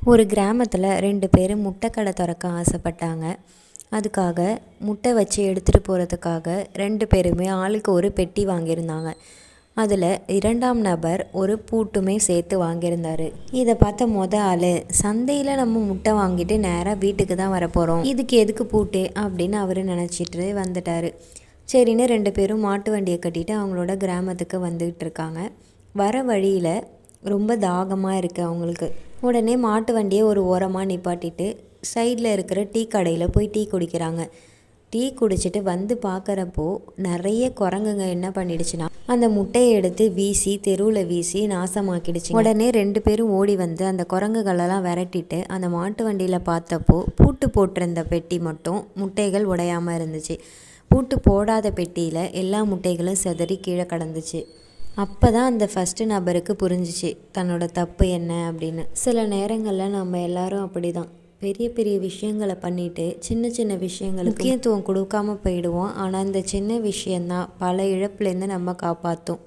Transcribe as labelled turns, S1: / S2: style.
S1: ஒரு கிராமத்தில் 2 பேர் முட்டை கடை திறக்க ஆசைப்பட்டாங்க. அதுக்காக முட்டை வச்சு எடுத்துகிட்டு போகிறதுக்காக 2 பேருமே ஆளுக்கு ஒரு பெட்டி வாங்கியிருந்தாங்க. அதில் 2ஆம் நபர் ஒரு பூட்டுமே சேர்த்து வாங்கியிருந்தார். இதை பார்த்த ஆள், சந்தையில் நம்ம முட்டை வாங்கிட்டு நேராக வீட்டுக்கு தான் வரப்போகிறோம், இதுக்கு எதுக்கு பூட்டு அப்படின்னு அவர் நினச்சிட்டு வந்துட்டார். சரின்னு 2 பேரும் மாட்டு வண்டியை கட்டிட்டு அவங்களோட கிராமத்துக்கு வந்துக்கிட்டு இருக்காங்க. வர வழியில் ரொம்ப தாகமாக இருக்குது அவங்களுக்கு. உடனே மாட்டு வண்டியை ஒரு ஓரமாக நிப்பாட்டிட்டு சைடில் இருக்கிற டீ கடையில் போய் டீ குடிக்கிறாங்க. டீ குடிச்சிட்டு வந்து பார்க்குறப்போ நிறைய குரங்குங்க என்ன பண்ணிடுச்சுன்னா அந்த முட்டையை எடுத்து வீசி தெருவில் வீசி நாசமாக்கிடுச்சு. உடனே 2 பேரும் ஓடி வந்து அந்த குரங்குகளெல்லாம் விரட்டிட்டு அந்த மாட்டு வண்டியில் பார்த்தப்போ பூட்டு போட்டிருந்த பெட்டி மட்டும் முட்டைகள் உடையாமல் இருந்துச்சு. பூட்டு போடாத பெட்டியில் எல்லா முட்டைகளும் சிதறி கீழே கிடந்துச்சு. அப்போ தான் அந்த ஃபஸ்ட்டு நபருக்கு புரிஞ்சிச்சு தன்னோட தப்பு என்ன அப்படின்னு. சில நேரங்களில் நம்ம எல்லாரும் அப்படி தான் பெரிய பெரிய விஷயங்களை பண்ணிவிட்டு சின்ன சின்ன விஷயங்களுக்கு முக்கியத்துவம் கொடுக்காம போயிடுவோம். ஆனால் இந்த சின்ன விஷயந்தான் பல இழப்புலேருந்து நம்ம காப்பாற்றும்.